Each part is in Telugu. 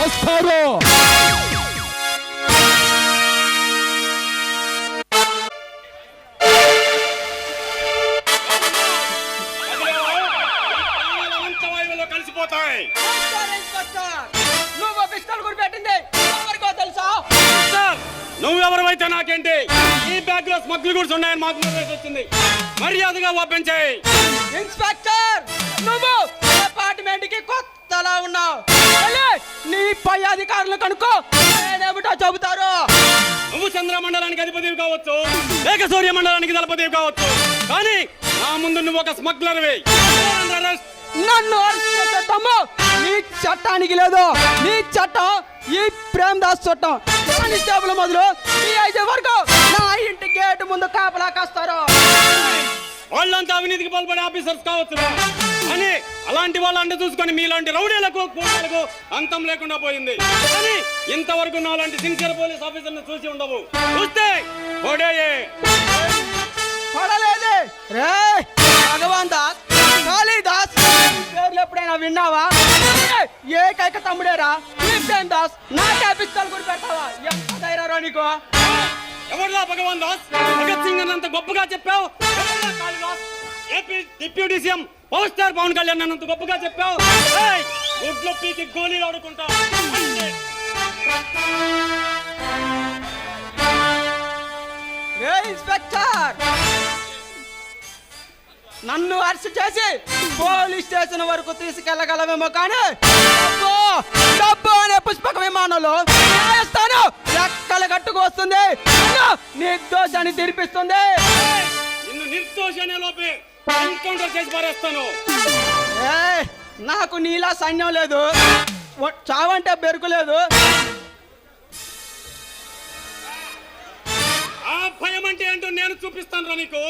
వస్తారు. కలిసిపోతాయి. నువ్వు పిస్టల్ గురి పెట్టింది ఎవరికో తెలుసా? నువ్వెవరైతే నాకేంటి? ఈ బ్యాగ్ లో స్మగ్లింగ్ గుడ్స్ ఉన్నాయని మాకు వచ్చింది. మర్యాదగా ఓపెన్ చేయి. ఇన్స్పెక్టర్, నువ్వు డిపార్ట్మెంట్ కి కొత్తలా ఉన్నావు. నీ పై అధికారులు కనుక్కో, నేనేమిటో చెబుతారు. నువ్వు చంద్రమండలానికి అధిపతివి కావచ్చు, లేక సూర్య మండలానికి దళపతివి కావచ్చు, కానీ నా ముందు నువ్వు ఒక స్మగ్లర్వి. నన్ను అరెస్ట్ నీ చట్టానికి లేదు. నీ చట్టం ఈ ప్రేమ్ దాస్ చట్టం. కానిస్టేబుల్ మొదలు ఈ 5 వరకు నా ఇంటి గేట్ ముందు కాపలా కాస్తారు. వాళ్ళంతా అవినీతికి పాల్పడే ఆఫీసర్స్ కావచ్చు, కానీ అలాంటి వాళ్ళ అండ చూసుకొని మీలాంటి రౌడీలకు కూలీలకు అంతం లేకుండా పోయింది. కానీ ఇంతవరకు నాలాంటి సిన్సియర్ పోలీస్ ఆఫీసర్ని చూసి ఉండవు. చూస్తే పడలేదు రే భగవాన్ దాస్, కాళీదాస్ పేర్లు ఎప్పుడైనా విన్నావా? ఏకైక తమ్ముడేరా ఈ ప్రేమ్ దాస్. నాకే పిస్తల్ గురి పెట్టావా? ఎంత ధైర్యం నీకు? ఎవరిలా భగవాన్ దాస్? భగత్ సింగ్ అన్నంత గొప్పగా చెప్పావు. Kalidas AP deputy CM power star Pawan Kalyan అన్నంత గొప్పగా చెప్పావు. గుడ్లు పీకి గోళీలు ఆడుకుంటావు. ఇన్స్పెక్టర్, నన్ను అరెస్ట్ చేసి పోలీస్ స్టేషన్ వరకు తీసుకెళ్లగలమేమో, కానీ డబ్బు అనే పుష్పక విమానంలో న్యాయస్థానం రెక్కలు కట్టుకు వస్తుంది, నిర్దోషాన్ని తీర్పిస్తుంది. నిన్ను నిర్దోషి అనే లోపే ఎన్కౌంటర్ చేసి పారేస్తాను. నాకు నీలా సైన్యం లేదు, చావంటే బెరుకులేదు. ఆ భయం అంటే ఏంటో నేను చూపిస్తాను రా నీకు.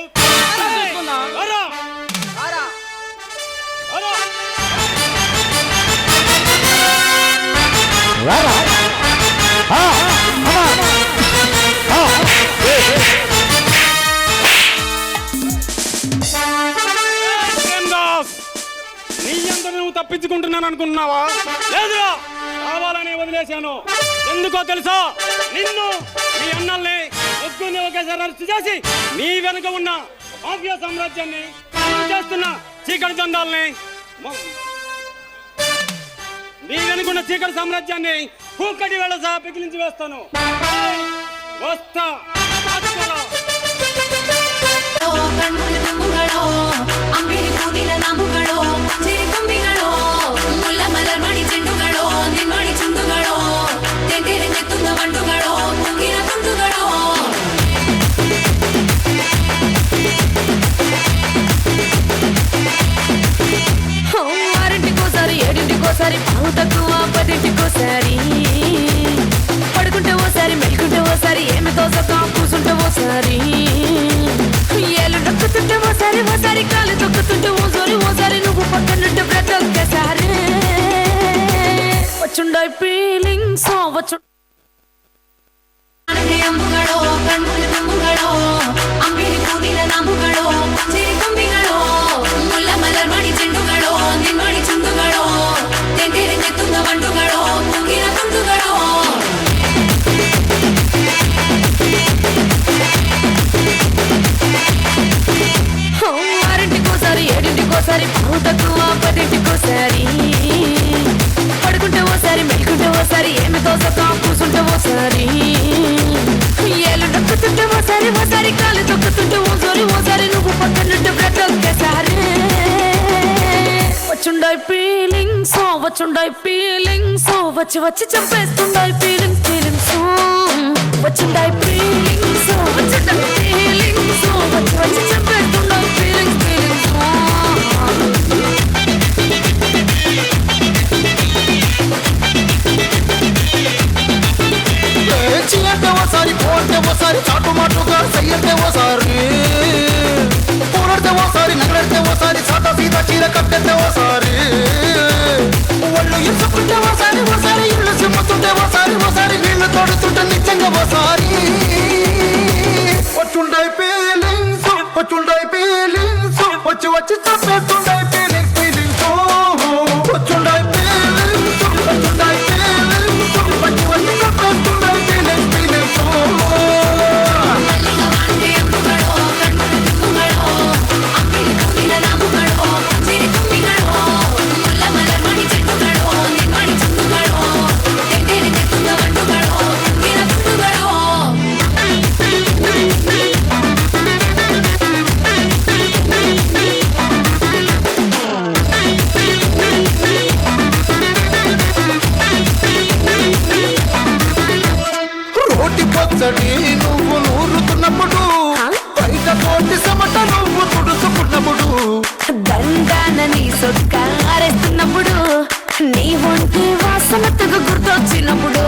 నీ ఎంత నువ్వు తప్పించుకుంటున్నాను అనుకుంటున్నావా? లేదురా, కావాలనే వదిలేశాను. ఎందుకో తెలుసా? నిన్ను మీ అన్నల్ని ముగ్గురిని ఒకేసారి అరెస్ట్ చేసి నీ వెనుక ఉన్న మాఫియా సామ్రాజ్యాన్ని చేస్తున్న చీకటి దండాలని, నీ వెనుకున్న చీకటి సామ్రాజ్యాన్ని కూకటి వేళ సహా పిగిలించి వేస్తాను. వస్తా. ఓసారి పావు తక్కువ 10ంటికోసారి పడుకుంటే ఓసారి మెలుకుంటే ఓసారి ఏమి తోసక కూసుంటే ఓసారి ఏళ్ళు నొక్కుతుంటే ఓసారి ఓసారి కాలు తొక్కుతుంటే ఓసారి నువ్వు పక్కనుంటే ప్రతి ఒక్కసారి వచ్చుండే ఫీలింగ్స్ వచ్చు. ಅಂಬುಗಳೋ ಕಣ್ಣುಗಳು ತುಂಬುಗಳೋ ಅಂಬಿಳಿ ಕೂದಿನ ನಂಬುಗಳೋ ಸಿರಿ ತುಂಬಿಗಳೋ ಮುಲ್ಲ ಮಲರ್ ಮಾಡಿ ಚೆಂಡುಗಳೋ ನಿಮ್ಮಡಿ ಚುಂಡುಗಳೋ ತೆಂಟೆರೆ ತುಂಗ ಬಂಡುಗಳೋ ಮುಗಿನ ತುಂಡುಗಳೋ ఆరింటికోసారి 7ంటికోసారి పావు తక్కువ 10ంటికోసారి పడుకుంటే ఓసారి మెలుకుంటే ఓసారి ఏమి తోసక కూసుంటే ఓసారి ఏళ్ళు నొక్కుతుంటే ఓసారి కాలు తొక్కుతుంటే ఓసారి నువ్వు పక్కనుంటే ప్రతి ఒక్కసారి వచ్చుండే ఫీలింగ్స్ వచ్చి వచ్చి చంపేస్తుండే ఫీలింగ్స్ వచ్చుండే ఫీలింగ్స్ వచ్చి వచ్చి చంపేస్తుండే ఫీలింగ్స్ చీయంటే ఓసారి పోంటే ఓసారి చాటు మాటుగా సయ్యంటే ఓసారి పూలడితే ఓసారి నగలడితే ఓసారి సాదా సీదా చీర కట్టెత్తే ఓసారి ఒళ్ళు ఇసుకుంటే ఓసారి ఇల్లు సిమ్ముతుంటే ఓసారి నీళ్లు తోడుతుంటే నిజంగా ఓసారి వచ్చుండే ఫీలింగ్స్ వచ్చి వచ్చి చంపేస్తుండే ఫీలింగ్స్ వచ్చుండే ఫీలింగ్స్ సందడి నువ్వు నూరుతున్నప్పుడు బయట పోటీ సమట నువ్వు తుడుచుకున్నప్పుడు దండాన నీ సొక్క ఆరేస్తున్నప్పుడు నీ ఒంటి వాసన తెగ గుర్తొచ్చినప్పుడు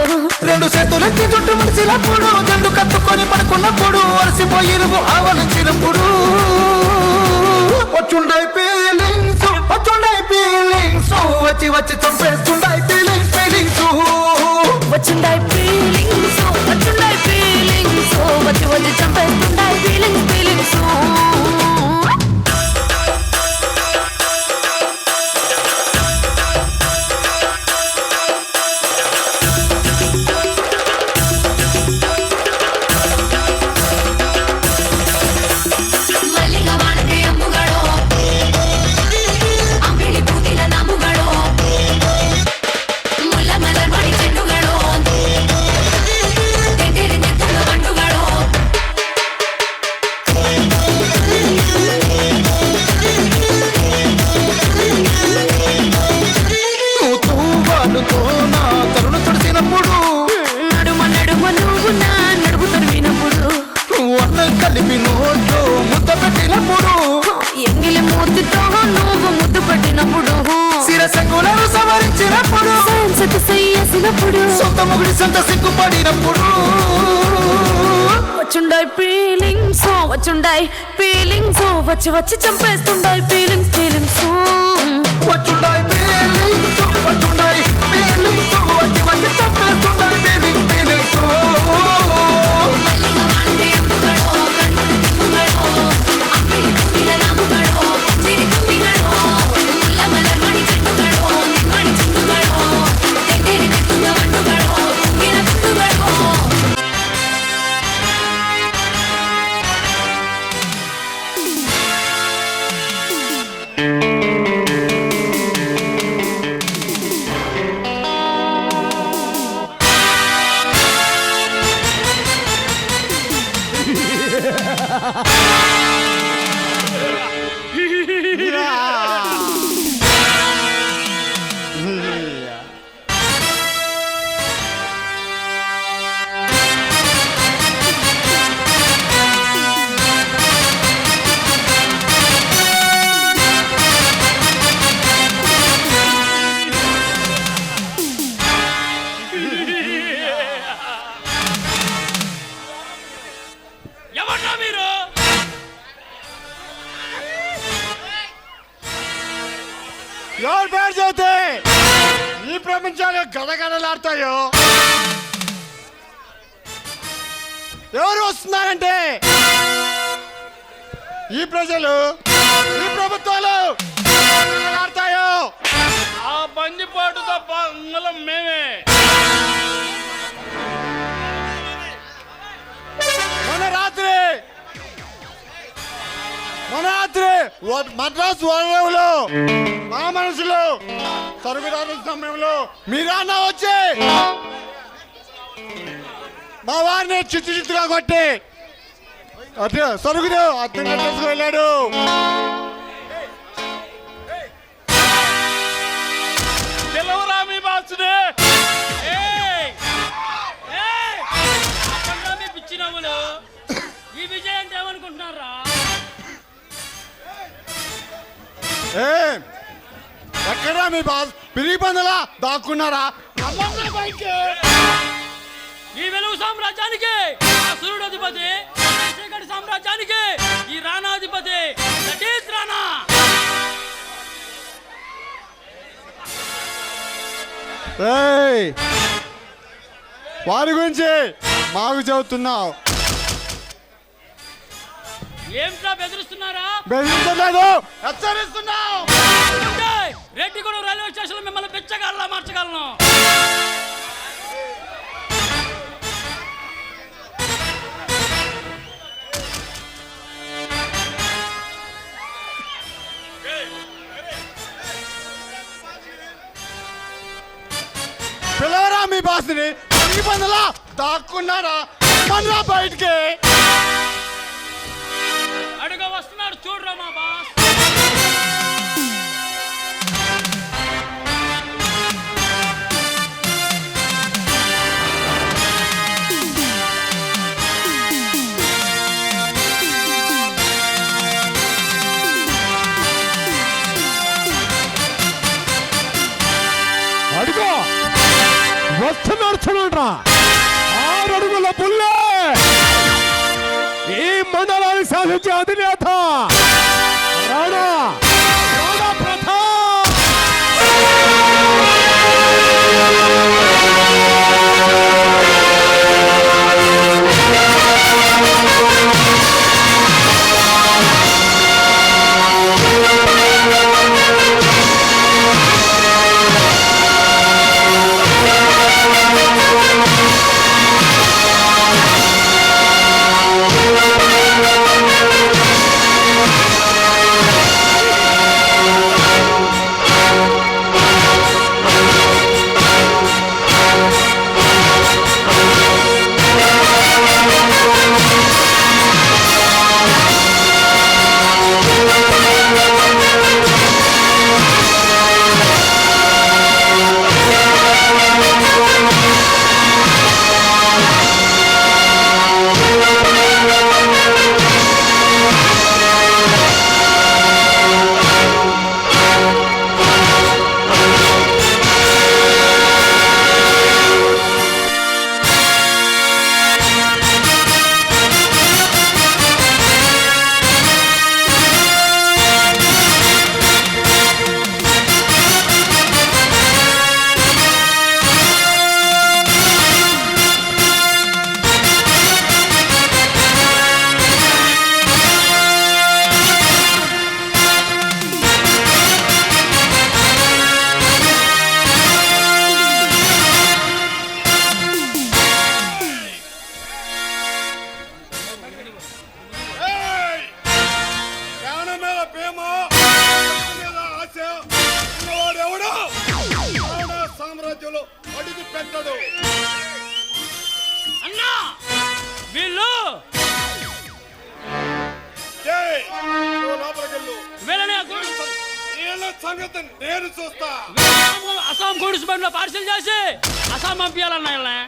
రెండు చేతులెత్తి చుట్టూ మనిషినప్పుడు జండు కత్తుకొని పడుకున్నప్పుడు అలసిపోయి నువ్వు ఆవలించినప్పుడు వచ్చుండై ఫీలింగ్స్ వచ్చి వచ్చి చంపేస్తుండై ఫీలింగ్స్ వచ్చుండాయి ఫీలింగ్స్ వచ్చుండాయి ఫీలింగ్స్ వచ్చి వచ్చి చంపేస్తుండాయి ఫీలింగ్స్ నువ్వు తూవాలుతో నా తరుణ తుడిసినప్పుడు నడుమ నడుమ నువ్వు నా నడుపు తరిమినప్పుడు నువ్వు అన్నం కలిపి నోట్లో ముద్ద పెట్టినప్పుడు ఎంగిలి మూతితో నువ్వు ముద్దు పెట్టినప్పుడు శిరసంగులను సవరించినప్పుడు సైన్సకు సయ్యేసినప్పుడు సొంత ముగుడి సొంత సిగ్గుపడినప్పుడు వచ్చుండాయి ఫీలింగ్స్ వచ్చుండాయి ఫీలింగ్స్ వచ్చి వచ్చి చంపేస్తుండాయి ఫీలింగ్స్ వచ్చుండాయి ఫీలింగ్స్ వచ్చుండాయి ఫీలింగ్స్ వచ్చి వచ్చి చంపేస్తుండాయి ఫీలింగ్స్ ఎవరా మీరు? ఎవరు పేరు చెబితే ఈ ప్రపంచాలు గడగడలాడతాయో ఎవరు వస్తున్నారంటే ఈ ప్రజలు ఈ ప్రభుత్వాలు ఆడతాయో ఆ బందిపాటు తప్ప అందరం మేమే. మొన్న రాత్రి మద్రాసు వరంలో మా మనసులో సరుగుదారు సమయంలో మీరన్న వచ్చి మా వారిని చిత్తుగా కొట్టి అదే సరుగుడు అర్థం కట్టేసుకు వెళ్ళాడు. తెలవరా మీ బాసుని? మీ పిచ్చి నవ్వులు ఈ విజయం అంటే ఏమనుకుంటున్నారా? ఎక్కడా మీ బాస్ పిరిగి పందలా దాక్కున్నారా? ఈ వెలుగు సామ్రాజ్యానికి సూర్యుడు అధిపతి, చీకటి సామ్రాజ్యానికి ఈ రాణా అధిపతి. సతీష్ రాణా. వారి గురించి మాకు చెబుతున్నావు. ఏంట్రా బెదిరిస్తున్నారా? బెదిరించలేదు, హెచ్చరిస్తున్నావు. రెడ్డిగూడెం రైల్వే స్టేషన్ మిమ్మల్ని పిచ్చగాళ్ళ మార్చగలను. పిలవరా మీ బాస్ని. పిరిగి పందలా దాక్కున్నారా? మనరా బయటికి. అడుగు వస్తున్నాడు చూడరా మా బాస్. వస్తున్నాడురా 6 అడుగుల పుల్లే ఈ మండలానికి సాధించే అధినేత రాణా ప్రతాప్. సామ్రాజ్యంలో అడుగు పెట్టడు. అన్నా వీళ్ళు సంగతి నేను చూస్తా. అస్సాం గూడ్స్ బండ్లో పార్సల్ చేసి అస్సాం పంపించాలన్నా వీళ్ళని.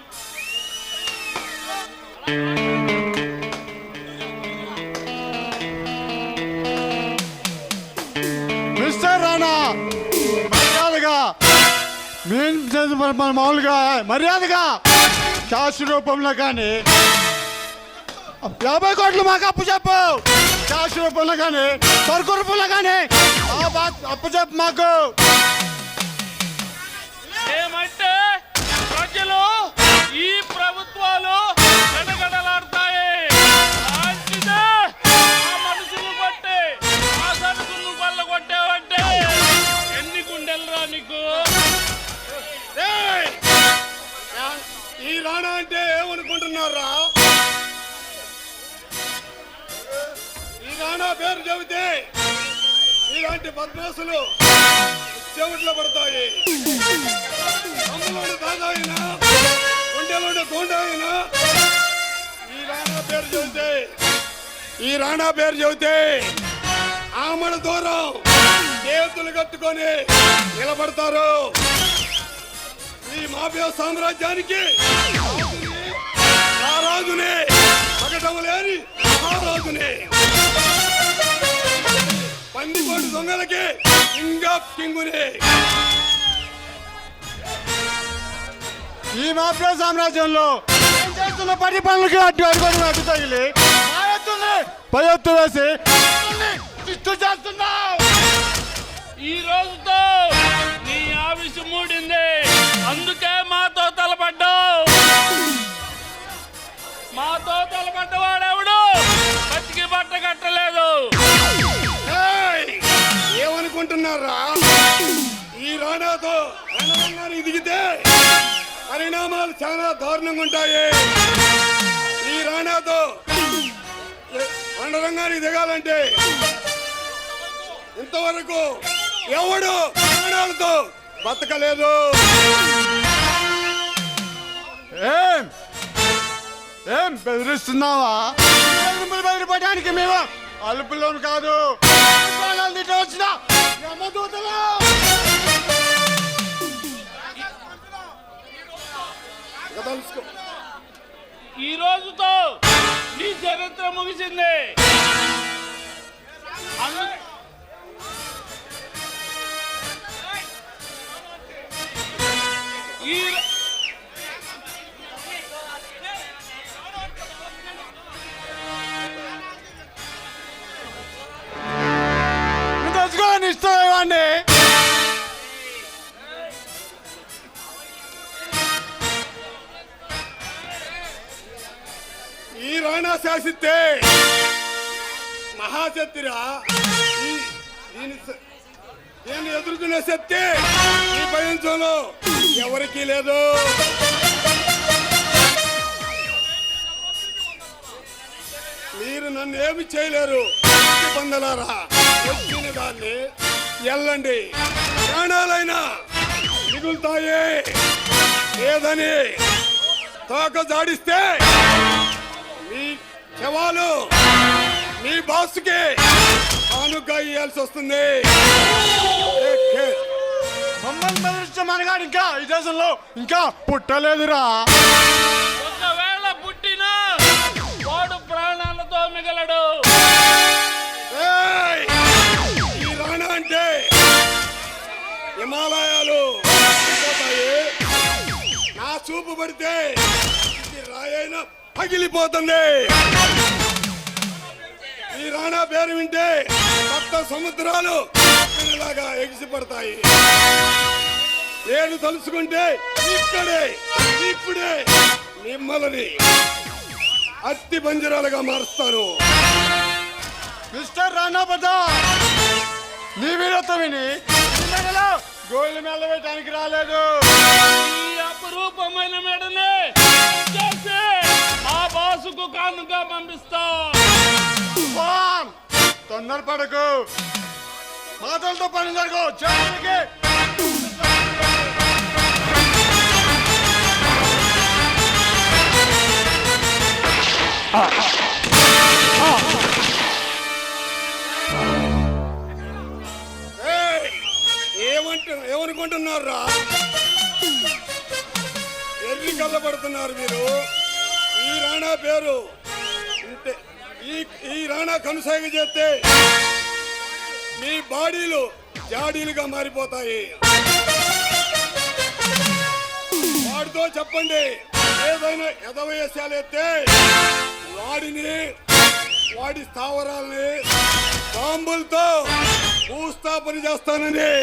మిస్టర్ రాణా మర్యాదగా మామూలుగా మర్యాదగా క్యాష్ రూపంలో కానీ 50 కోట్లు మాకు అప్పు చెప్పు. క్యాష్ రూపంలో కానీ సరుకు రూపంలో కానీ అప్పు చెప్పు మాకు. ఏమంటే ప్రజలు ఈ ప్రభుత్వాలు గడగడలాడతాయి. మనుషులు కొట్టే ఆ సరుకులు వల్ల కొట్టావంటే ఎన్ని గుండెలరా నీకు? ఈ రాణా అంటే ఏమనుకుంటున్నారా? ఈ రాణా పేరు చెబితే ఇలాంటి బద్మాసులు చెవిట్లో పడతాయి. అమ్మలోని దాదా అయినా గుండెలోని గోండా అయినా ఈ రాణా పేరు చెబితే ఆమడ దూరం చేతులు కట్టుకొని నిలబడతారు. ఈ మాఫియా సామ్రాజ్యానికి ఆ రాజునే పగటం లేని మహారాజునే. పందికోటి దొంగలకి ఇంకా కింగునే. ఈ మాఫియా సామ్రాజ్యంలో చేస్తున్న పరిపాలనకి అడ్డు తగిలి పై ఎత్తు వేసి చేస్తున్నావు. ఈ రోజుతో నీ ఆవిష మూడింది. అందుకే మాతో తలపడ్డావు. మాతో తలపడ్డవాడెవడు బతికి బట్ట కట్టలేదు. ఏమనుకుంటున్నారా? ఈ రాణాతో రణరంగానికి దిగితే పరిణామాలు చాలా దారుణంగా ఉంటాయి. ఈ రాణాతో రణరంగానికి దిగాలంటే ఇంతవరకు ఎవడు ప్రాణాలతో బతకలేదు. ఏం బెదిరిస్తున్నావా? బెదిరిపడడానికి మేము అలుపులోను కాదు. వచ్చిన ఈ రోజుతో నీ చరిత్ర ముగిసింది. రాణా శాసిస్తే మహాశక్తిరా. దీన్ని ఎదుర్కొనే శక్తి ఈ ప్రపంచంలో ఎవరికీ లేదు. మీరు నన్ను ఏమి చేయలేరు. పొందలారా, వచ్చిన దాన్ని ఎల్లండి, ప్రాణాలైనా మిగులుతాయి. లేదని తోక జాడిస్తే మీ శవాలు మీ బాసుకి కానుక ఇయ్యాల్సి వస్తుంది. మమ్మల్ని బెదిరించే మనగాడు ఇంకా ఈ దేశంలో ఇంకా పుట్టలేదురా. ఒకవేళ పుట్టినా వాడు ప్రాణాలతో మిగలడు. ఈ రాణా అంటే హిమాలయాలు నా చూపు పడితే ఇది రాయైనా పగిలిపోతుంది. ఈ రాణా పేరు వింటే కొత్త సముద్రాలు ఇలాగా ఎగిసిపడతాయి. నేను తలుసుకుంటే ఇప్పుడే మిమ్మల్ని అత్తి పంజరాలుగా మారుస్తాను. మిస్టర్ రాణా ప్రతాప్, నీ వీరత్వం విని గోళ్ళ మేళ వేయటానికి రాలేదు. ఈ అపురూపమైన మేడనే చేసి ఆ బాసుకు కానుగా పంపిస్తా. తొందరపడకు, మాటలతో పని జరుగు. చేయడానికి ఏమనుకుంటున్నారా? ఎర్రి కళ్ళబడుతున్నారు మీరు. ఈ రాణా పేరు ఈ రాణా కనుసాగ చేస్తే మీ బాడీలు జాడీలుగా మారిపోతాయి. వాడితో చెప్పండి, ఏదైనా ఎదవయశాలు ఎత్తే వాడి స్థావరాల్ని బాంబులతో భూస్థాపన చేస్తానని.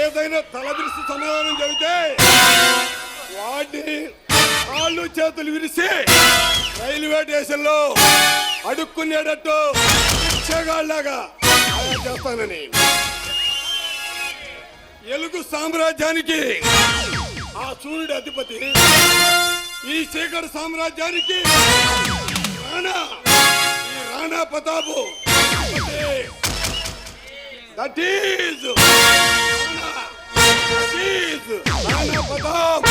ఏదైనా తలబిరిసి సమాధానం చెబితే వాడిని కాళ్ళు చేతులు విరిసి రైల్వే స్టేషన్లో అడుక్కునేటట్టు భిక్షగాళ్ళలాగా చేస్తానని. ఎలుగు సామ్రాజ్యానికి ఆ సూర్యుడు అధిపతి, ఈ చీకటి సామ్రాజ్యానికి ఈ రాణా ప్రతాపు. That is Rana Pratap.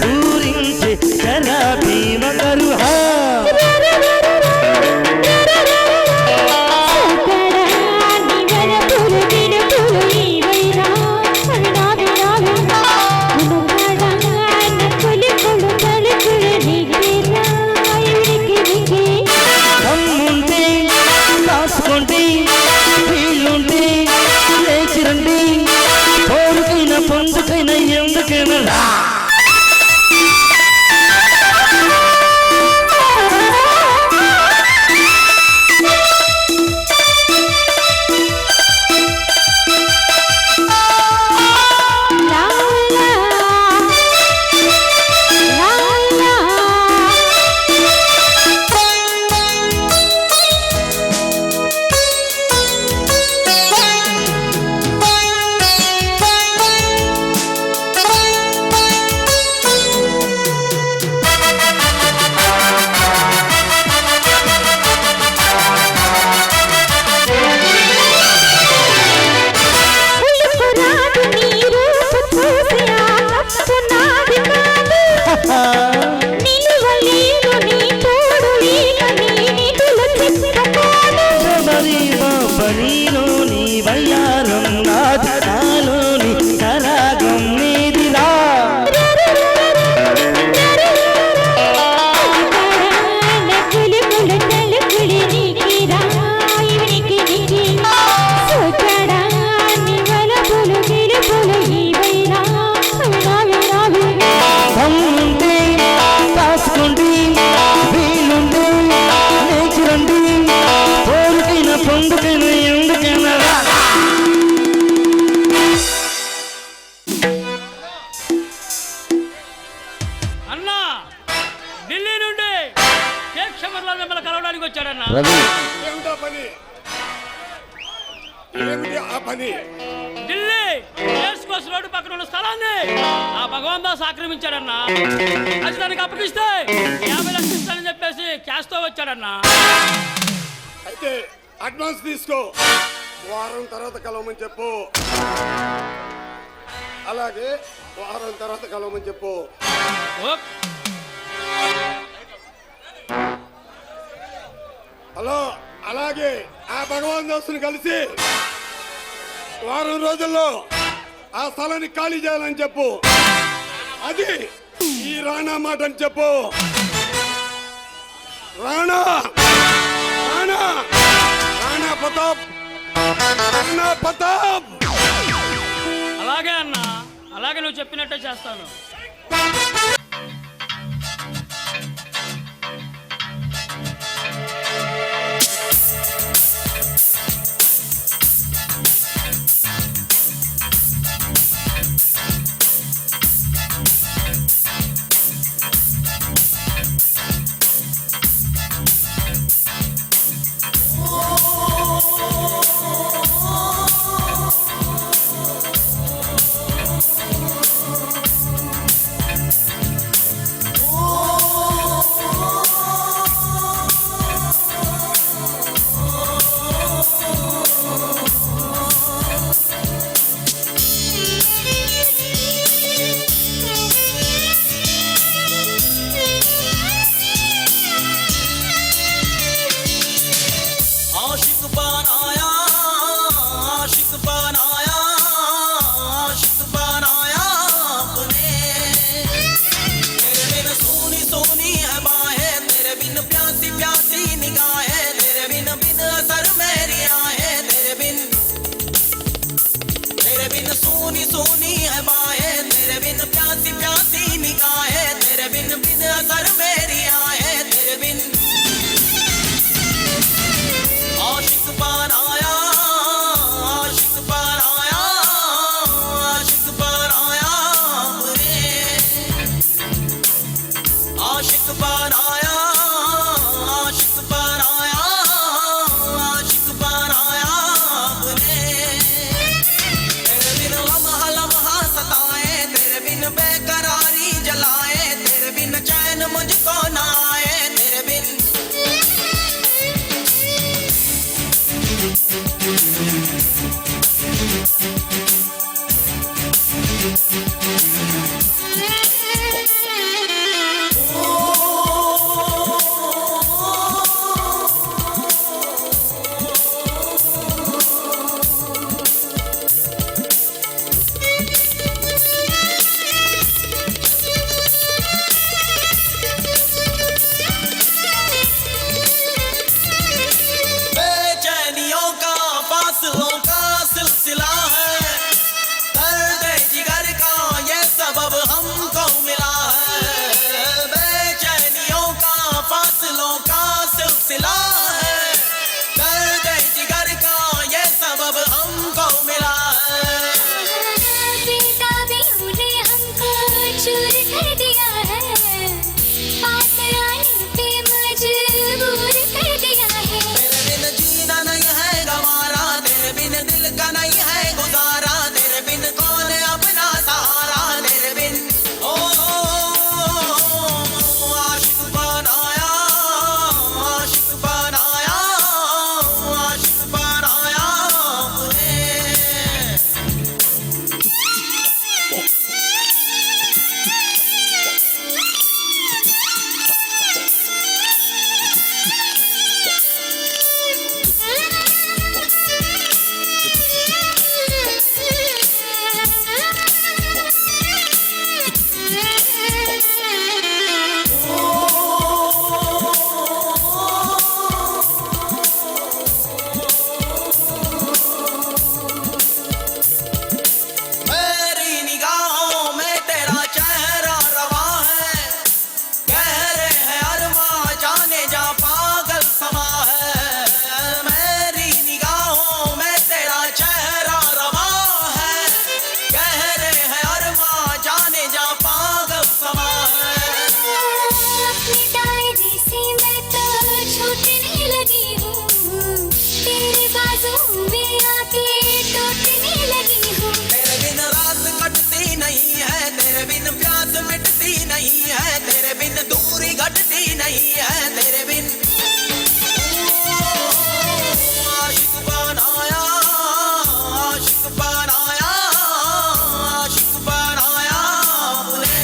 పూరించే క్షమర్లో మిమ్మల్ని కలవడానికి వచ్చాడన్నా. ఏమిటా పని? ఏమిటి ఆ పని? ఢిల్లీ రేస్ కోర్స్ రోడ్డు పక్కన ఉన్న స్థలాన్ని ఆ భగవాన్ దాస్ ఆక్రమించాడన్నా. అది దానికి అప్పగిస్తే 50 లక్షలు ఇస్తానని చెప్పేసి క్యాష్ తో వచ్చాడన్నా. అయితే అడ్వాన్స్ తీసుకో, వారం తర్వాత కలవమని చెప్పు. అలాగే వారం తర్వాత కలవమని చెప్పు. ఓకే. హలో, అలాగే ఆ భగవాన్ దాసుని కలిసి వారం రోజుల్లో ఆ స్థలాన్ని ఖాళీ చేయాలని చెప్పు. అది ఈ రాణా మాట అని చెప్పు. రాణా రాణా రాణా ప్రతాప్, రాణా ప్రతాప్. అలాగే అన్నా, అలాగే నువ్వు చెప్పినట్టే చేస్తాను. नहीं है तेरे बिन आशिक बनाया आशिक बनाया आशिक बनाया मुझे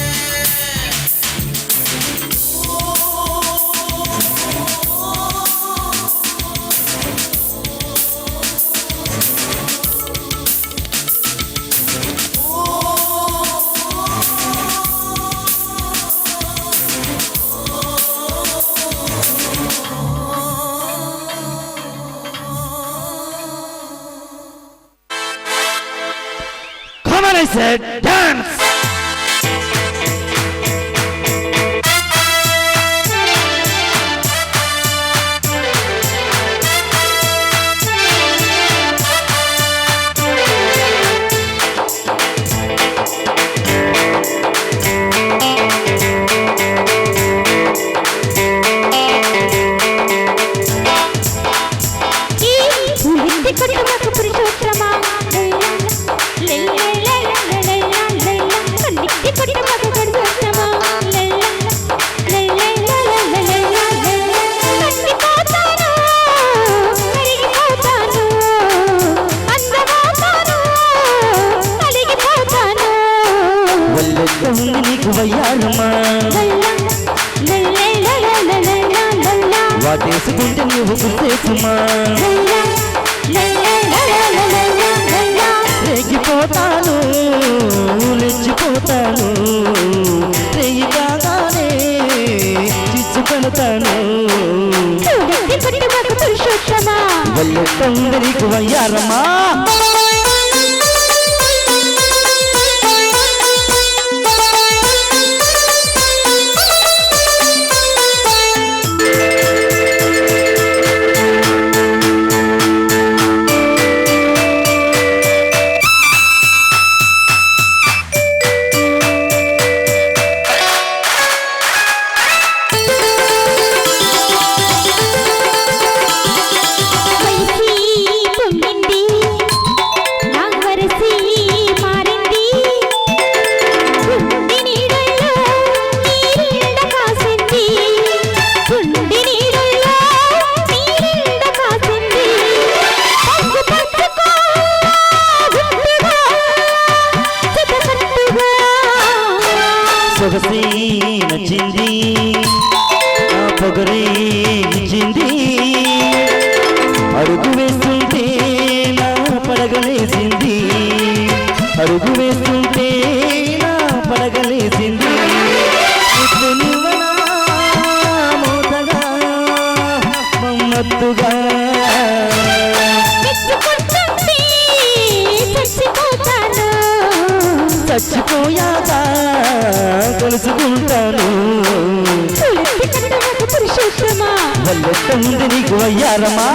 Come on, I said, dance! వాటేసుకుంటే నువ్వు గుర్తేసుమా రెగిపోతాను లెచ్చిపోతాను రెయ్యి కాగానే చిచ్చుకొడతాను వల్లెట్టందరికి వయ్యారమ్మా సొగసే నచ్చింది ఆ పొగరే ఇచ్చింది అడుగు వేస్తుంటే నా పడగలేసింది అడుగు వేస్తుంటే నా పడగలేసింది ఇప్పుడు నువ్వనా మోతగా మమ్మత్తుగా చచ్చిపోయాక కలుసుకుంటాను వల్లెట్టంది నీకు అయ్యారమ్మా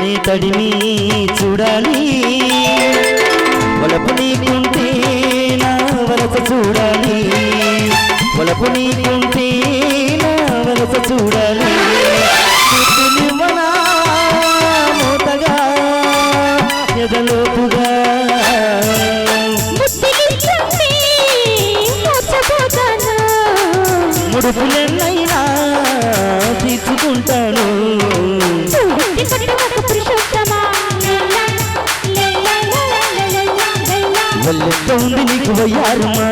నీ తడిమి చూడాలి వలపు నీకుంటే నా వలస చూడాలి వలపు నీకుంటే నా వలస చూడాలి నువ్వనా మోతగా ఎదలోపుగా ముడుపులెన్నైనా తీర్చుకుంటాను వల్లెట్టంది నీకు వయ్యారమ్మా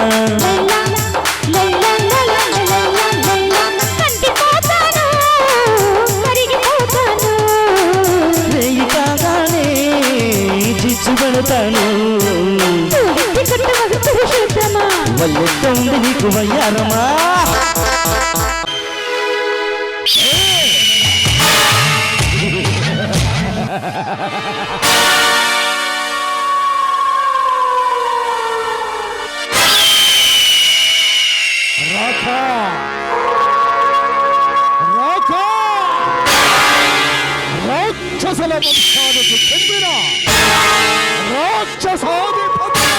నీకు వయ్యారమా రాఖా రాఖా రాక్షసుల వంశానికి చెందిన రాక్షసాధిపతి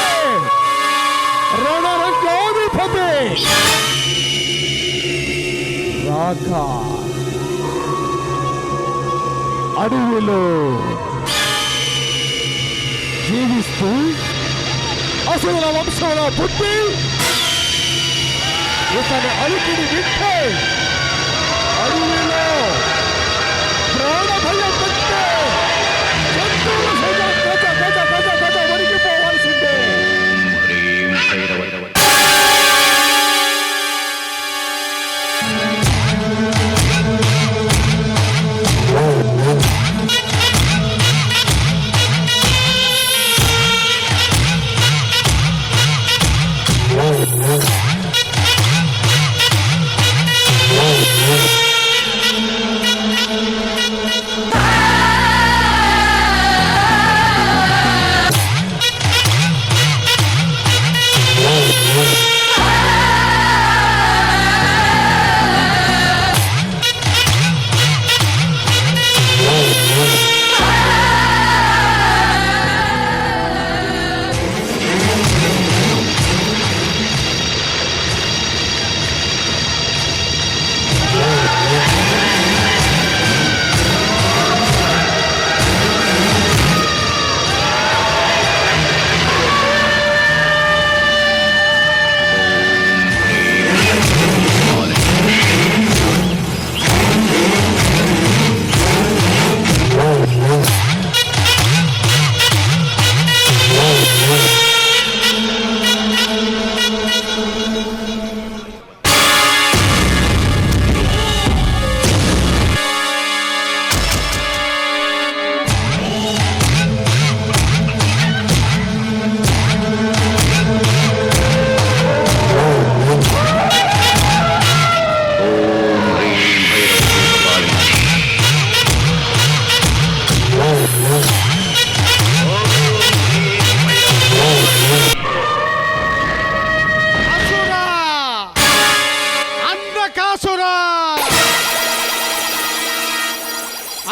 రణరంగాధిపతి రాఖా అడవిలో జీవిస్తూ అసురుల వంశంలో పుట్టి ఇతని అలికిడి వింటే అడవిలో ప్రాణ భయం పెట్టే జంతువుల సైతం గజ వణికిపోవాల్సిందే.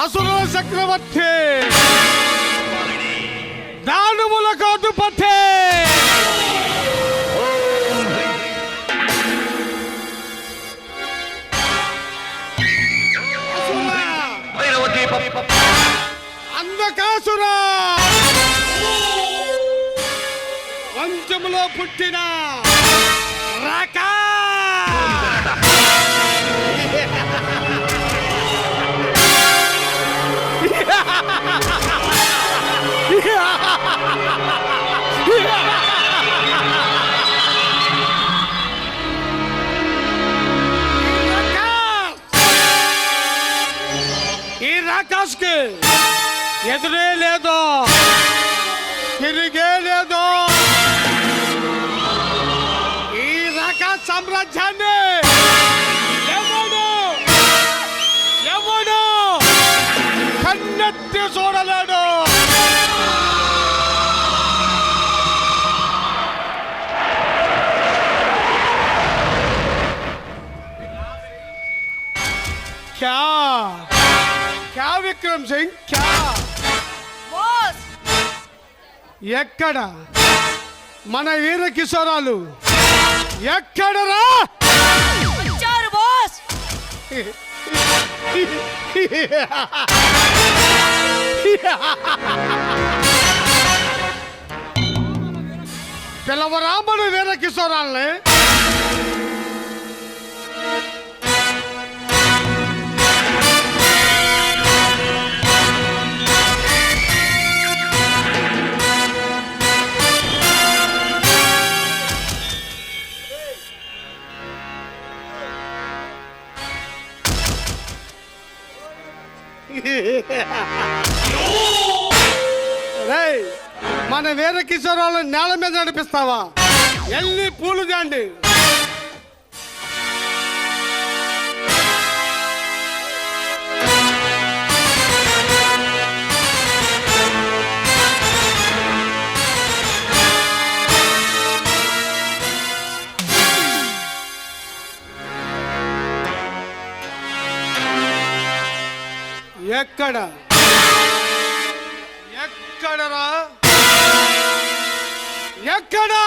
అసుర చక్రవర్తి దానవులకు అధిపతి అంధకాసుర వంశములో పుట్టిన రాకా ఈ రాకాష్కి ఎదురే లేదు, తిరిగే లేదు. ఈ రాకాష్ సామ్రాజ్యాన్ని ఎవడు కన్నెత్తి చూడలేడు. క్యా విక్రమ్ సింగ్ క్యా ఎక్కడ మన వీర కిశోరాలు ఎక్కడరా? పిలవరా మన వీర కిశోరాల్ని. మన వీర కిశోరాలు నేల మీద నడిపిస్తావా? ఎల్లి పూలు దాండి. ఎక్కడ ఎక్కడరా ఎక్కడా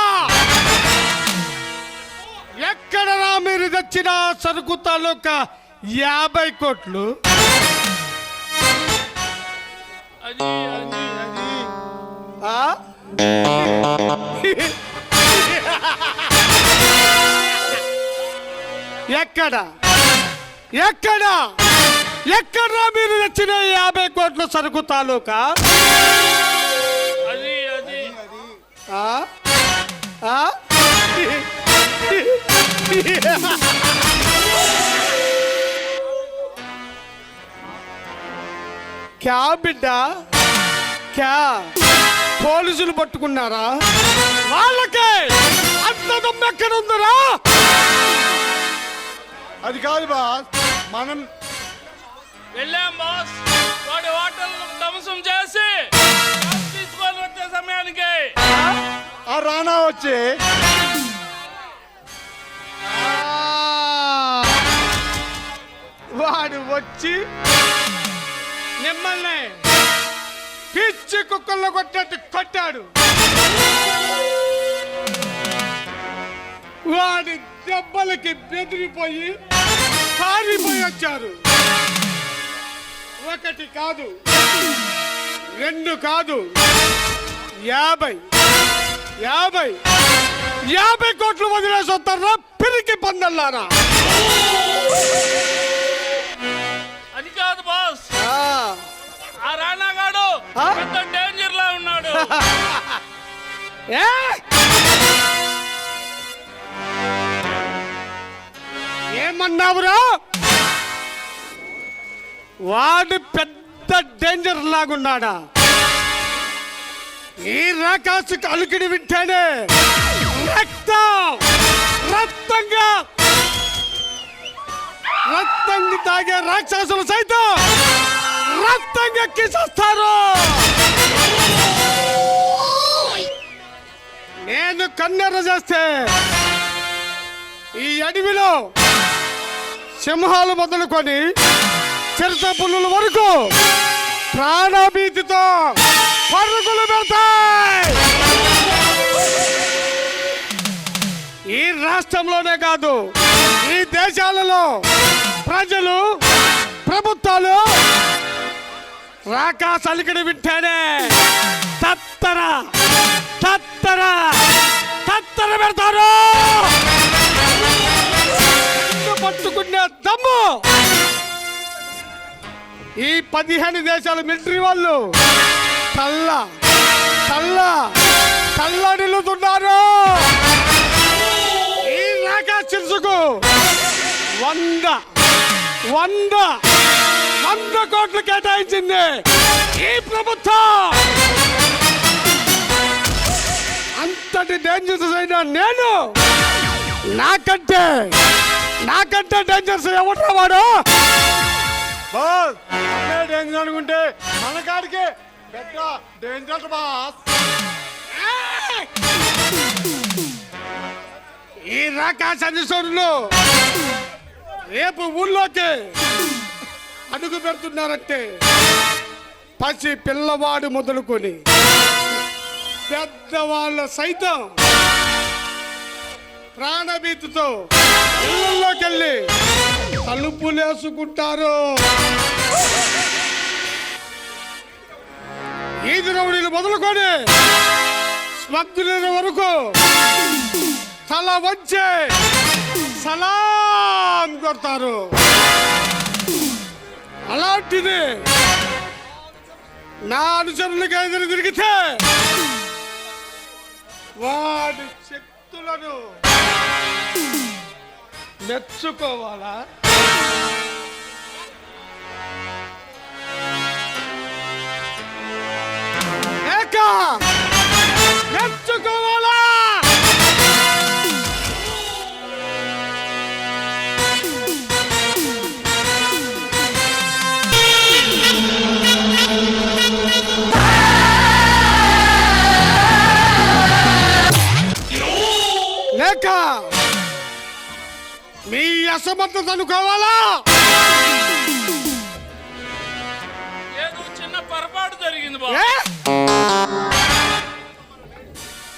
ఎక్కడరా మీరు తెచ్చిన సరుకు తాలూకా 50 కోట్లు? అది అది అది ఆ? ఎక్కడ ఎక్కడ ఎక్కడరా మీరు తెచ్చిన 50 కోట్ల సరుకు తాలూకా? అది అది ఆ? ఆ? క్యా బిడ్డ క్యా పోలీసులు పట్టుకున్నారా? వాళ్ళకే అంత దమ్మెక్కడ ఉందరా? అది కాదు బాస్, మనం వెళ్ళాం బాస్. వాడి హోటల్ ధ్వంసం చేసి కాసు తీసుకొని వచ్చే సమయానికి ఆ రానా వచ్చి వాడు వచ్చి మిమ్మల్ని పిచ్చి కుక్కల్లో కొట్టినట్టు కొట్టాడు. వాడి దెబ్బలకి బెదిరిపోయి పారిపోయి వచ్చారు. 1 కాదు 2 కాదు 50 కోట్లు వదిలేసి వస్తారా పిరికి పందల్లారా? అది కాదు బాస్, ఆ రానాగాడు ఆ? పెద్ద డేంజర్ లా ఉన్నాడు. ఏ? ఏమన్నావురా? వాడు పెద్ద డేంజర్ లాగున్నాడా? ఈ రాకాసుకు అలుకిడి వింటేనే రక్తంగా తాగే రాక్షసులు సైతం రక్తంగా కిసేస్తారు. నేను కన్నెర్ర చేస్తే ఈ అడవిలో సింహాలు మొదలుకొని చిరుత పుల్లుల వరకు ప్రాణభీతితో పరుగులు పెడతాయి. ఈ రాష్ట్రంలోనే కాదు, ఈ దేశాలలో ప్రజలు ప్రభుత్వాలు రాకాస్ అలికిడి వింటేనే తత్తర పెడతారు. పట్టుకునే దమ్ము ఈ 15 దేశాల మిలిటరీ వాళ్ళు తల్లడిల్లుతున్నారు. ఈ రాకాస్ చిరుసుకు 100 కోట్లు కేటాయించింది ఈ ప్రభుత్వం. అంతటి డేంజర్స్ అయినా నేను నాకంటే డేంజర్స్ ఎవరు వాడు? బాస్ అదే డేంజర్ అనుకుంటే మన కాడికి పెద్ద డేంజర్ బాస్. ఈ రాకాశ అధిసరులు రేపు ఊళ్ళోకి అడుగు పెడుతున్నారంటే పసి పిల్లవాడు మొదలుకొని పెద్దవాళ్ళ సైతం ప్రాణభీతితో ఇళ్ళల్లోకి వెళ్ళి తలుపులేసుకుంటారు. ఈది రౌడీలు మొదలుకొని స్మగ్గుల వరకు తల వంచే సలాం కొడతారు. అలాంటిది నా అనుచరులకు ఎదురు తిరిగితే వాడి శక్తులను మెచ్చుకోవాలా? మెచ్చుకోవాలా? లేక మీ అసమర్థతను కావాలా? బాస్. ఏ?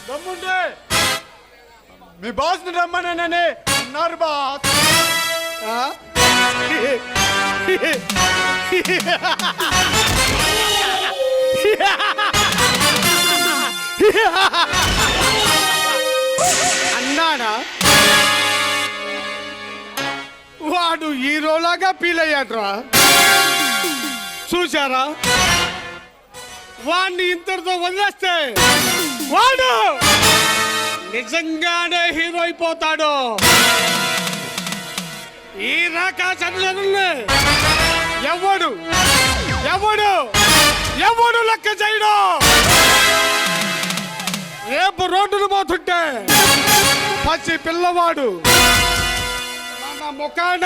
దమ్ముంటే మీ బాస్ రమ్మనని అన్నారు బాస్. ఆ? అన్నాడా? వాడు హీరోలాగా ఫీల్ అయ్యాడ్రా. చూశారా, వాడిని ఇంతటితో వదిలేస్తే వాడు నిజంగానే హీరో అయిపోతాడు. ఈ రాకాశంలోనే ఎవడు ఎవడు ఎవడు లెక్క చేయడు. రేపు రోడ్డును పోతుంటే పచ్చి పిల్లవాడు మన ముఖాన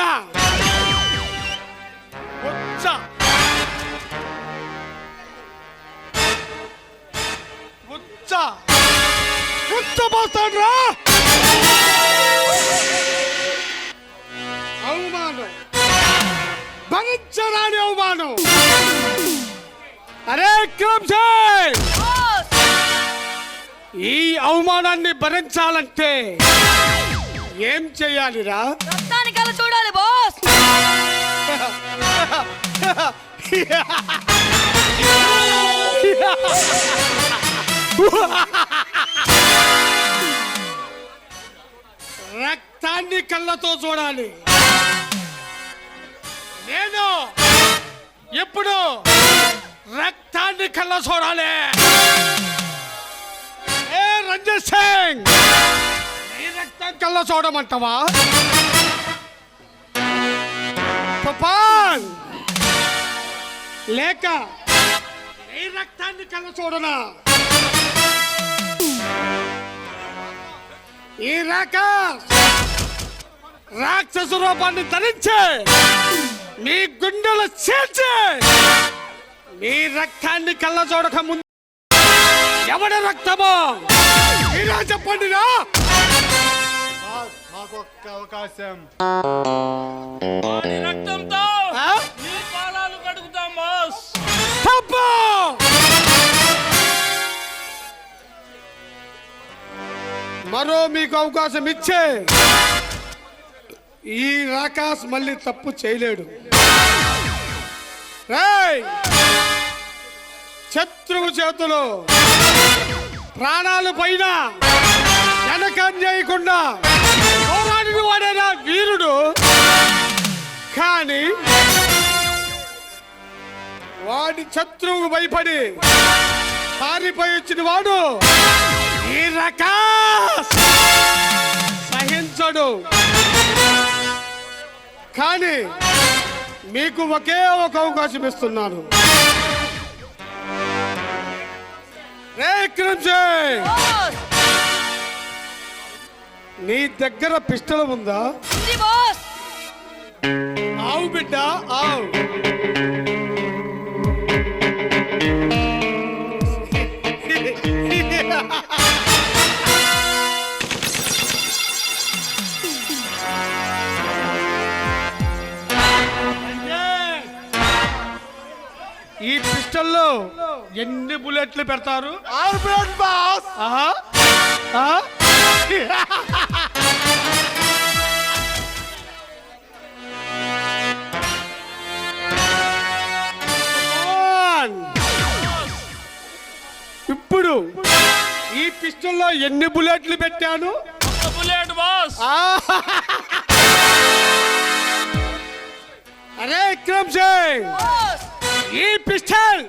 పోతాడ్రా. అవమానం, భరించరాని అవమానం. అరే క్రమ్సే, ఈ అవమానాన్ని భరించాలంటే ఏం చెయ్యాలిరా? రక్తానికల్లా చూడాలి బాస్. రక్తాన్ని కళ్ళతో చూడాలి. నేను ఎప్పుడు రక్తాన్ని కళ్ళ చూడాలి. ఏ రంజిత్ సింగ్, నీ రక్తం కళ్ళ చూడమంటావా? పపాన్, లేక నీ రక్తాన్ని కళ్ళ చూడనా? ఈ రాక్షస రూపాన్ని ధరించి మీ గుండెలు చేర్చి మీ రక్తాన్ని కళ్ళ చూడక ముందు ఎవడి రక్తమో ఇలా చెప్పండి. మాకు అవకాశం. వాడి రక్తంతో ఆ? నీ పాదాలు కడుగుతాం బాస్. తప్పు. మరో మీకు అవకాశం ఇచ్చే ఈ రాకాశ్ మళ్ళీ తప్పు చేయలేడు. రేయ్, శత్రువు చేతులు ప్రాణాలు పైన వెనకం చేయకుండా పోరాడిన వాడేనా వీరుడు. కానీ వాడి శత్రువుకు భయపడి పారిపోయి వచ్చిన వాడు ఈ రాకాశ్ సహించడు. కానీ మీకు ఒకే ఒక అవకాశం ఇస్తున్నాను. రే క్రమ్సే, బాస్ నీ దగ్గర పిస్టల్ ఉందా? ఉంది బాస్. ఆవు బిడ్డ, ఆవు. ఈ పిస్టల్లో ఎన్ని బుల్లెట్లు పెడతారు? 6 బుల్లెట్ బాస్. ఇప్పుడు ఈ పిస్టల్లో ఎన్ని బుల్లెట్లు పెట్టాను? ఒక బుల్లెట్ బాస్. అరే విక్రమ్ సింగ్, బాస్ ఈ పిస్టల్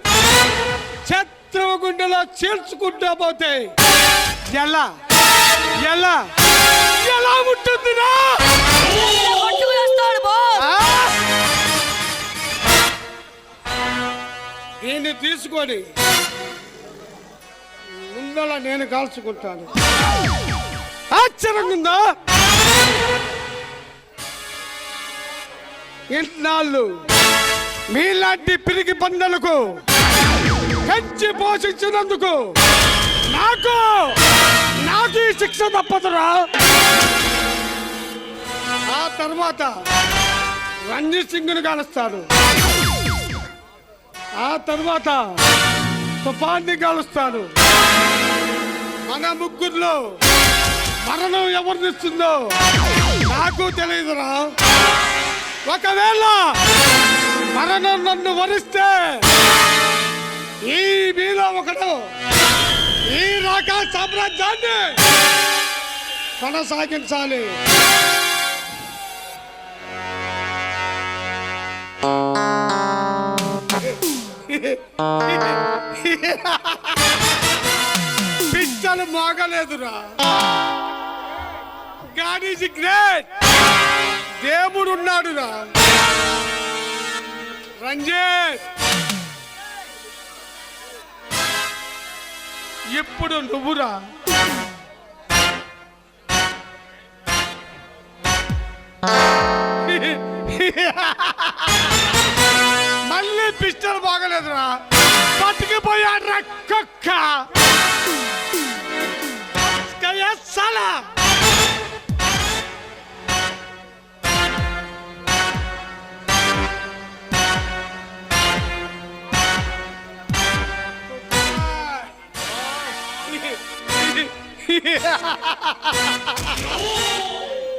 శత్రువు గుండెలో చీల్చుకుంటూ పోతే ఎలా ఎలా ఎలా ఉంటుందిరా? కొట్టుకునేస్తాడు బాస్. దీన్ని తీసుకొని ముందల నేను కాల్చుకుంటాను. ఆశ్చర్యంగా ఉందా? ఇన్నాళ్ళు మీలాంటి పిరికి పందలకు పెంచి పోషించినందుకు నాకు నాకు ఈ శిక్ష తప్పదురా. ఆ తర్వాత రంజిత్ సింగ్ను కాలుస్తాడు. ఆ తర్వాత తుఫాన్ని కలుస్తాను. మన ముగ్గురులో మరణం ఎవరినిస్తుందో నాకు తెలియదురా. ఒకవేళ మరణం నన్ను వరిస్తే ఈ మీలో ఒకడు ఈ రాక సామ్రాజ్యాన్ని కొనసాగించాలి. పిచ్చలు మోగలేదురా. God is great. దేవుడు ఉన్నాడురా. రంజిత్, ఇప్పుడు నువ్వురా. మళ్ళీ పిస్టల్ బాగలేదురా. పట్టుకుపోయాడ్రా కుక్క. సలా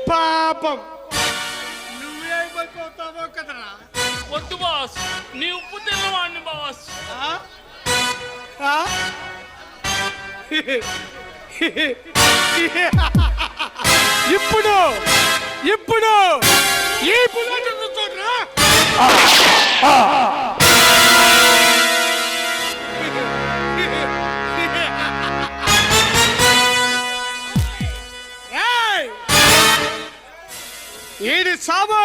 పాపం నువ్వేమైపోతావో కదరా. వద్దు బాస్, నీ ఉప్పు తెల్లవాడిని బాస్. ఇప్పుడు ఇప్పుడు ఈ బుల్లెట్ చూడరా. ఈడి సాము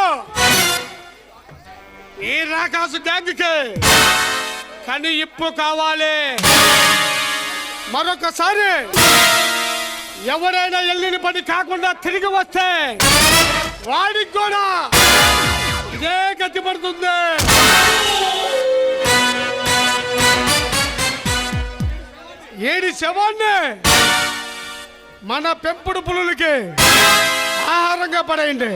ఈ రాకాసు గ్యాంగ్కి కానీ ఇప్పు కావాలి. మరొకసారి ఎవరైనా వెళ్ళిన పని కాకుండా తిరిగి వస్తే వాడికి కూడా ఇదే గతి పడుతుంది. ఏడి శవాన్ని మన పెంపుడు పులులకి ఆహారంగా పడేయండి.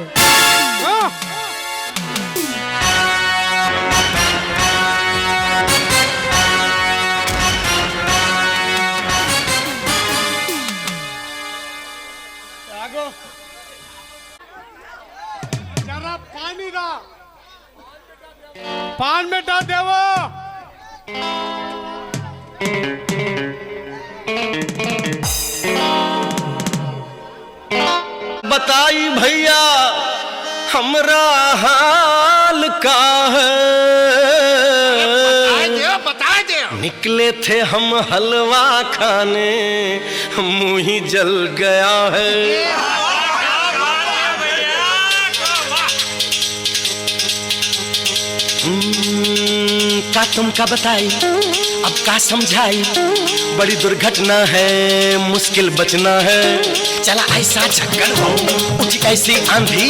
जरा पानी दा. पान में डाल देवो. बताई भैया हमरा हाल का है. बता दे. निकले थे हम हलवा खाने, मुंह ही जल गया है. का तुमका बताई अब का समझाई. बड़ी दुर्घटना है, मुश्किल बचना है. चला ऐसा झक्कर उठी ऐसी आंधी,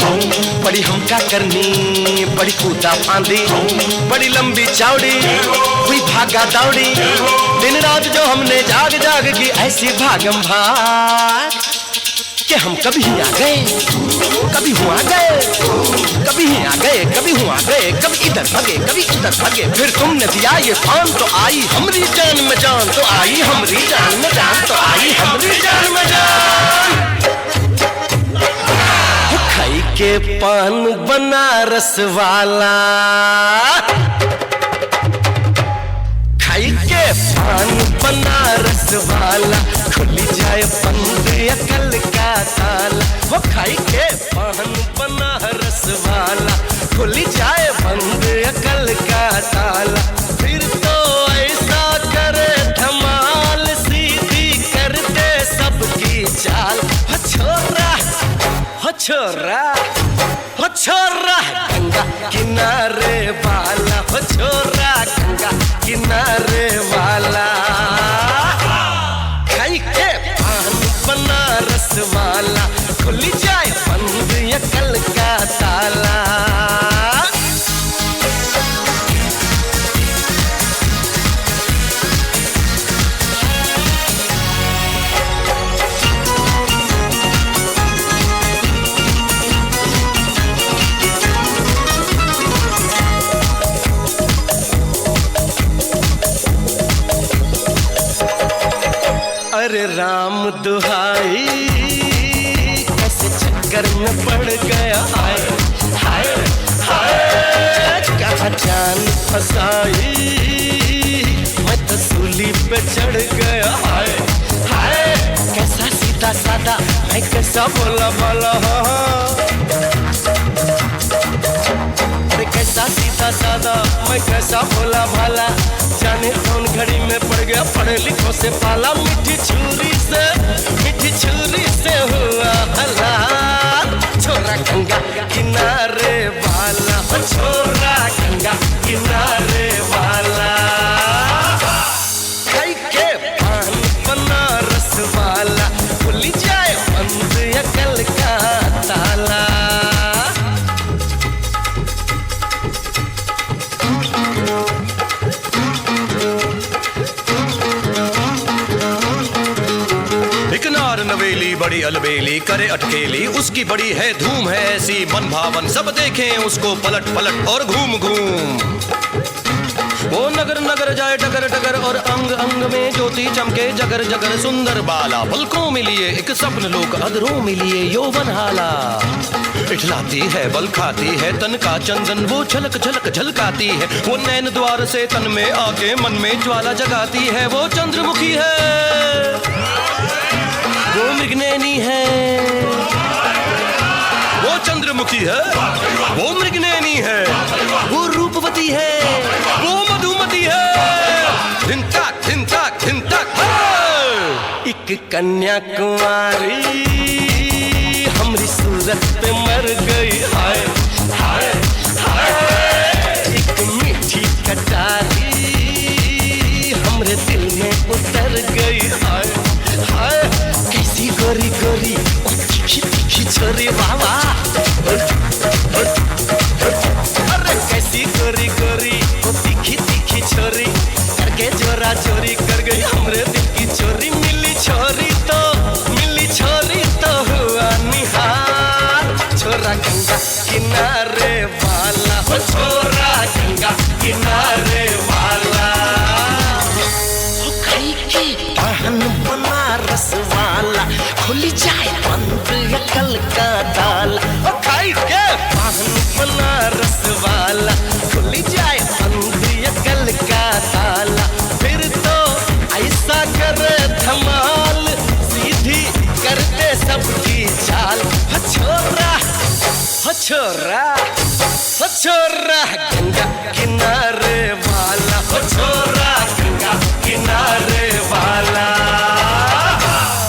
बड़ी हमका करनी बड़ी कूदा फांदी. बड़ी लंबी चौड़ी हुई भागा दौड़ी, दिन रात जो हमने जाग जाग की ऐसी भागम भाग कि हम कभी आ गए कभी हुआ गए, कभी आ गए कभी हुआ गए, कभी इधर भागे कभी उधर भागे. फिर तुमने दिया ये पान तो आई हमरी जान में जान, तो आई हमरी जान में जान, तो आई हमरी जान में जान. खाई के पान बनारस वाला, खाई के पान बनारस वाला, खुली जाए बंद अकल का ताला. वो खाई के पान बनारस वाला, खुली जाए बंद अकल का ताला. फिर तो ऐसा करे धमाल, सीधी कर दे सबकी चाल. हो छोरा हो छोरा हो छोरा गंगा किनारे वाला, हो छोरा गंगा किनारे वाला. खाई के पान बनारस वाला, खुली जाए बंद अकल का ताला. अरे राम दुहाई कैसे चक्कर में पड़ गया हाय हाय हाय कहाँ जान फसाई मैं तो सूली पे चढ़ गया हाय हाय कैसा सीधा सादा मैं कैसा बोला भाला अरे कैसा सीधा सादा मैं कैसा भोला भाला जाने कौन घड़ी में पड़ गया पढ़े लिखों से पाला मीठी छुरी से हुआ हला छोरा गंगा किनारे वाला छोरा गंगा किनारे वाला कई के पान बनारस वाला खुली जाए बंद अकल का ताला नवेली बड़ी अलबेली करे अटकेली उसकी बड़ी है धूम है ऐसी मन भावन सब देखें उसको पलट पलट और घूम घूम वो नगर नगर जाए टगर टगर और अंग अंग में ज्योति चमके जगर जगर सुंदर बाला पलकों में लिए एक स्वप्न लोक अधरों में लिए यौवन हाला इठलाती है बल खाती है तन का चंदन वो झलक झलक झलकाती है वो नैन द्वार से तन में आके मन में ज्वाला जगाती है वो चंद्रमुखी है वो मृगनैनी है वो चंद्रमुखी है वो मृगनैनी है वो रूपवती है वो मधुमती है दिन तक एक कन्याकुमारी हमारी सूरत पे मर गई हाय हाय हाय एक मीठी कटारी हमरे दिल में उतर गई हाय हाय कैसी गोरी गोरी तीखी तीखी छोरी बाबा अरे कैसी गोरी गोरी तीखी तीखी छोरी करके जोरा चोरी कर गई हमरे दिल की चोरी मिली छोरी तो हुआ निहार छोरा गंगा किनारे वाला हो छोरा गंगा किनारे वाला पहन बनारस वाला खुली जाए बंद अकल का ताला खाई के पहन बनारस वाला खुली जाए बंद अकल का ताला फिर तो ऐसा करे धमाल सीधी करते सबकी चाल छोरा गंगा किनारे वाला छोरा